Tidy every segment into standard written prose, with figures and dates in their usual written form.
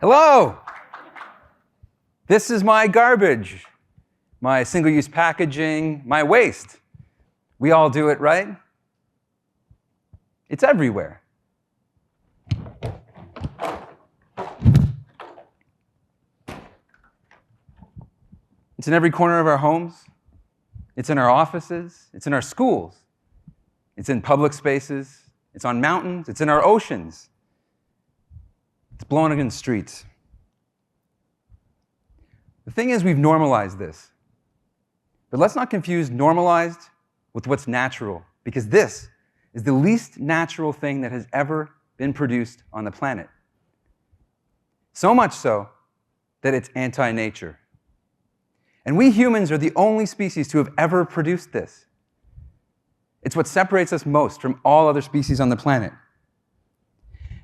Hello! This is my garbage, my single-use packaging, my waste. We all do it, right? It's everywhere. It's in every corner of our homes. It's in our offices. It's in our schools. It's in public spaces. It's on mountains. It's in our oceans. It's blowing in the streets. The thing is, we've normalized this. But let's not confuse normalized with what's natural, because this is the least natural thing that has ever been produced on the planet. So much so that it's anti-nature. And we humans are the only species to have ever produced this. It's what separates us most from all other species on the planet.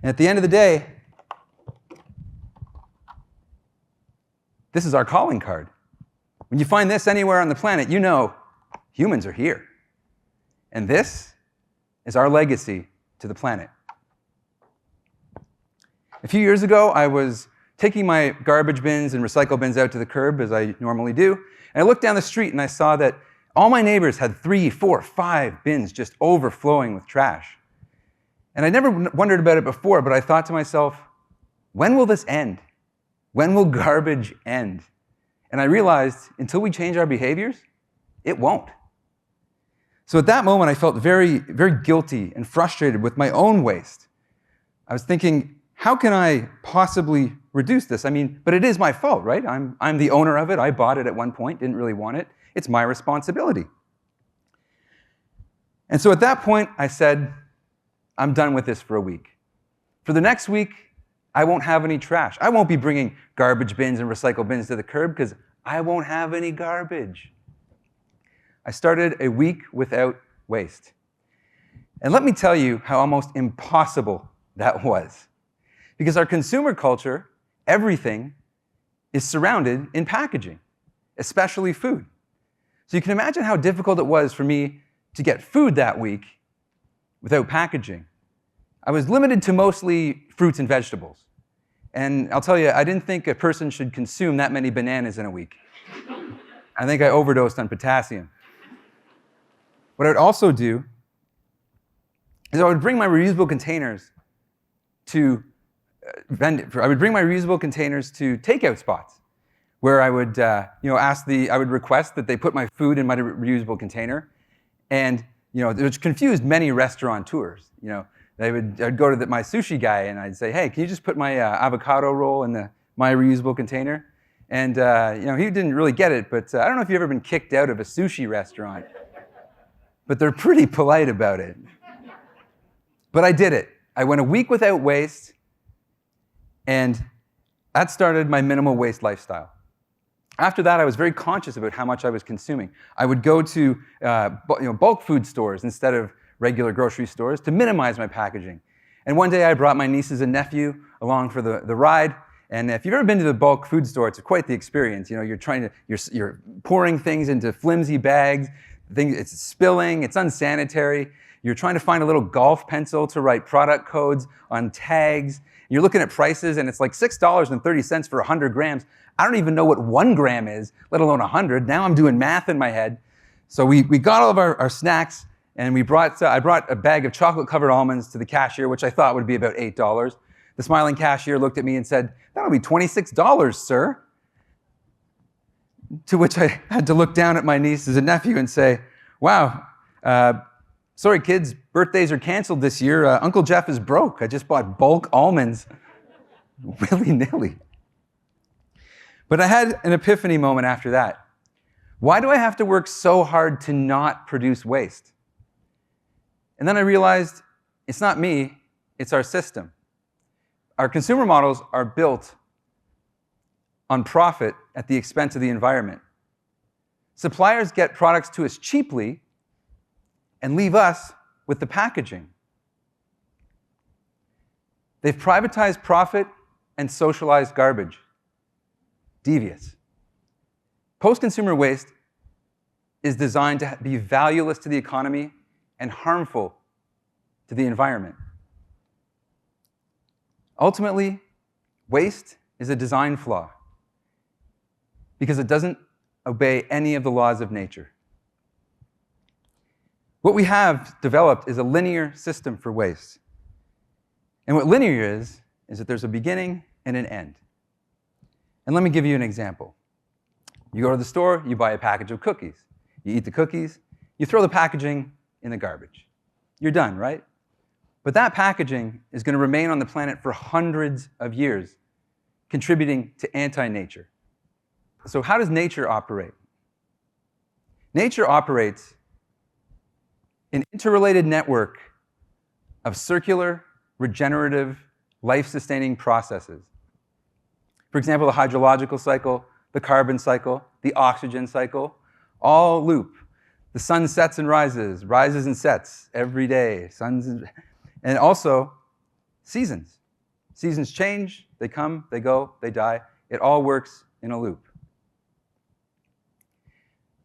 And at the end of the day, this is our calling card. When you find this anywhere on the planet, you know humans are here. And this is our legacy to the planet. A few years ago, I was taking my garbage bins and recycle bins out to the curb, as I normally do, and I looked down the street and I saw that all my neighbors had 3, 4, 5 bins just overflowing with trash. And I never wondered about it before, but I thought to myself, when will this end? When will garbage end? And I realized, until we change our behaviors, it won't. So at that moment, I felt very, very guilty and frustrated with my own waste. I was thinking, how can I possibly reduce this? I mean, but it is my fault, right? I'm the owner of it. I bought it at one point, didn't really want it. It's my responsibility. And so at that point, I said, I'm done with this for a week. For the next week, I won't have any trash. I won't be bringing garbage bins and recycle bins to the curb because I won't have any garbage. I started a week without waste. And let me tell you how almost impossible that was. Because our consumer culture, everything is surrounded in packaging, especially food. So you can imagine how difficult it was for me to get food that week without packaging. I was limited to mostly fruits and vegetables. And I'll tell you, I didn't think a person should consume that many bananas in a week. I think I overdosed on potassium. What I would also do is I would bring my reusable containers to takeout spots where I would I would request that they put my food in my reusable container, and which confused many restaurateurs. I'd go to my sushi guy and I'd say, hey, can you just put my avocado roll in my reusable container? And he didn't really get it, but I don't know if you've ever been kicked out of a sushi restaurant, but they're pretty polite about it. But I did it. I went a week without waste, and that started my minimal waste lifestyle. After that, I was very conscious about how much I was consuming. I would go to bulk food stores instead of regular grocery stores to minimize my packaging. And one day I brought my nieces and nephew along for the ride. And if you've ever been to the bulk food store, it's quite the experience. You're pouring things into flimsy bags. It's spilling. It's unsanitary. You're trying to find a little golf pencil to write product codes on tags. You're looking at prices, and it's like $6.30 for 100 grams. I don't even know what 1 gram is, let alone 100. Now I'm doing math in my head. So we got all of our snacks, and I brought a bag of chocolate-covered almonds to the cashier, which I thought would be about $8. The smiling cashier looked at me and said, that'll be $26, sir. To which I had to look down at my nieces and nephew and say, wow, sorry kids, birthdays are canceled this year. Uncle Jeff is broke. I just bought bulk almonds willy-nilly. But I had an epiphany moment after that. Why do I have to work so hard to not produce waste? And then I realized it's not me, it's our system. Our consumer models are built on profit at the expense of the environment. Suppliers get products to us cheaply and leave us with the packaging. They've privatized profit and socialized garbage. Devious. Post-consumer waste is designed to be valueless to the economy and harmful to the environment. Ultimately, waste is a design flaw because it doesn't obey any of the laws of nature. What we have developed is a linear system for waste. And what linear is that there's a beginning and an end. And let me give you an example. You go to the store, you buy a package of cookies. You eat the cookies, you throw the packaging in the garbage. You're done, right? But that packaging is going to remain on the planet for hundreds of years, contributing to anti-nature. So how does nature operate? Nature operates an interrelated network of circular, regenerative, life-sustaining processes. For example, the hydrological cycle, the carbon cycle, the oxygen cycle, all loop. The sun sets and rises and sets every day. And also seasons. Seasons change, they come, they go, they die. It all works in a loop.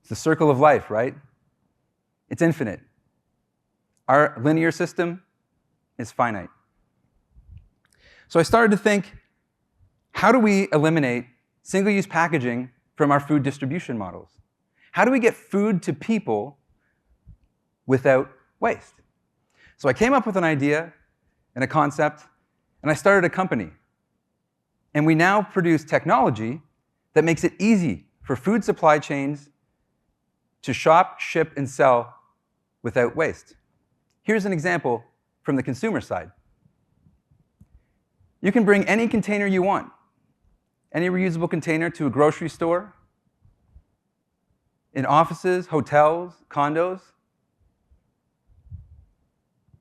It's the circle of life, right? It's infinite. Our linear system is finite. So I started to think, how do we eliminate single-use packaging from our food distribution models? How do we get food to people without waste? So I came up with an idea and a concept, and I started a company. And we now produce technology that makes it easy for food supply chains to shop, ship, and sell without waste. Here's an example from the consumer side. You can bring any container you want, any reusable container, to a grocery store, in offices, hotels, condos.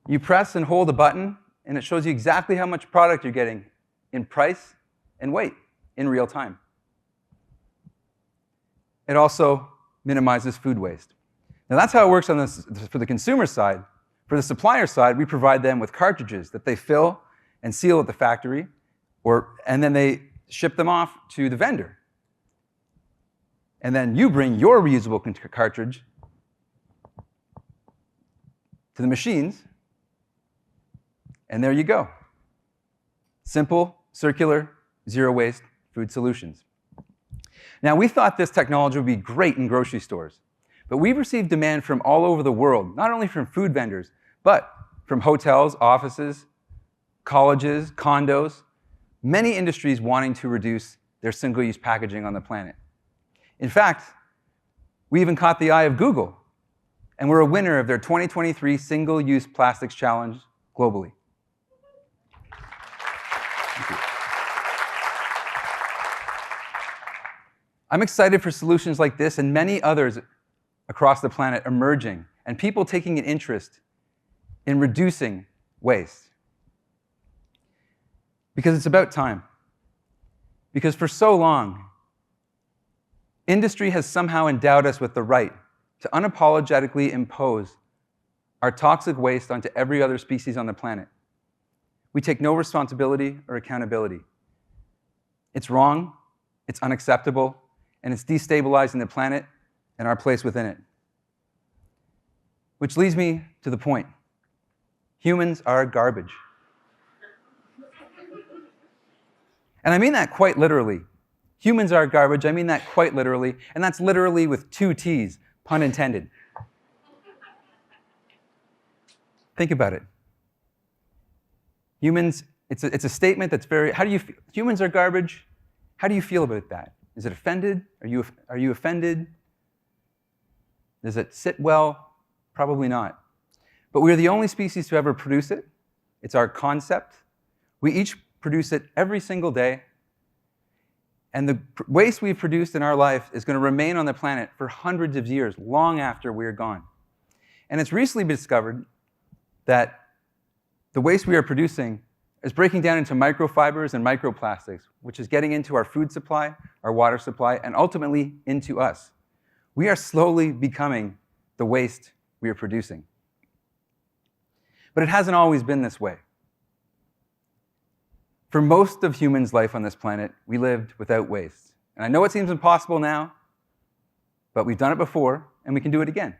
You press and hold a button, and it shows you exactly how much product you're getting in price and weight in real time. It also minimizes food waste. Now that's how it works on this, for the consumer side. For the supplier side, we provide them with cartridges that they fill and seal at the factory, and then they ship them off to the vendor. And then you bring your reusable cartridge to the machines, and there you go. Simple, circular, zero-waste food solutions. Now, we thought this technology would be great in grocery stores, but we've received demand from all over the world, not only from food vendors, but from hotels, offices, colleges, condos, many industries wanting to reduce their single-use packaging on the planet. In fact, we even caught the eye of Google, and we're a winner of their 2023 Single-Use Plastics Challenge globally. Thank you. I'm excited for solutions like this and many others across the planet emerging, and people taking an interest in reducing waste. Because it's about time. Because for so long, industry has somehow endowed us with the right to unapologetically impose our toxic waste onto every other species on the planet. We take no responsibility or accountability. It's wrong, it's unacceptable, and it's destabilizing the planet and our place within it. Which leads me to the point. Humans are garbage. And I mean that quite literally. Humans are garbage, I mean that quite literally, and that's literally with 2 T's, pun intended. Think about it. Humans, it's a statement that's very, how do you feel? Humans are garbage, how do you feel about that? Is it offended? Are you offended? Does it sit well? Probably not. But we're the only species to ever produce it. It's our concept. We each produce it every single day. And the waste we've produced in our life is going to remain on the planet for hundreds of years, long after we're gone. And it's recently been discovered that the waste we are producing is breaking down into microfibers and microplastics, which is getting into our food supply, our water supply, and ultimately into us. We are slowly becoming the waste we are producing. But it hasn't always been this way. For most of humans' life on this planet, we lived without waste. And I know it seems impossible now, but we've done it before, and we can do it again.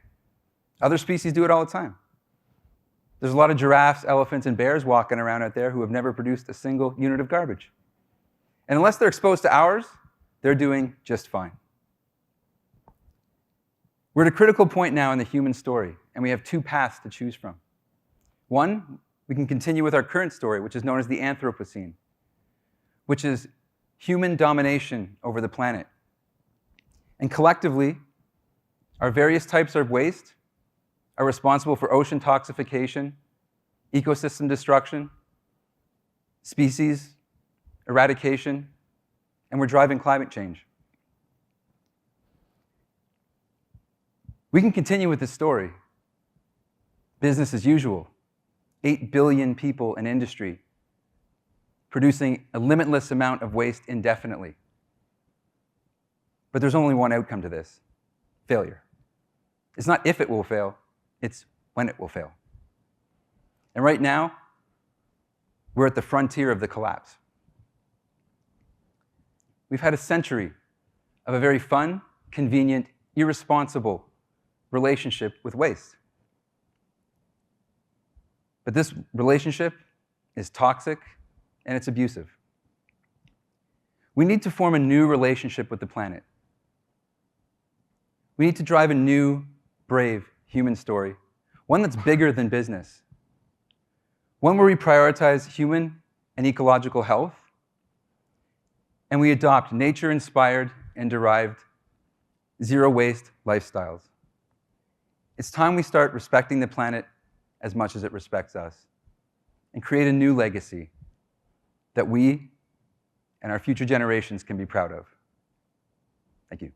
Other species do it all the time. There's a lot of giraffes, elephants, and bears walking around out there who have never produced a single unit of garbage. And unless they're exposed to ours, they're doing just fine. We're at a critical point now in the human story, and we have two paths to choose from. One, we can continue with our current story, which is known as the Anthropocene, which is human domination over the planet. And collectively, our various types of waste are responsible for ocean toxification, ecosystem destruction, species eradication, and we're driving climate change. We can continue with this story. Business as usual. 8 billion people in industry producing a limitless amount of waste indefinitely. But there's only one outcome to this: failure. It's not if it will fail, it's when it will fail. And right now, we're at the frontier of the collapse. We've had a century of a very fun, convenient, irresponsible relationship with waste. But this relationship is toxic and it's abusive. We need to form a new relationship with the planet. We need to drive a new, brave human story, one that's bigger than business, one where we prioritize human and ecological health, and we adopt nature-inspired and derived zero-waste lifestyles. It's time we start respecting the planet as much as it respects us and create a new legacy that we and our future generations can be proud of. Thank you.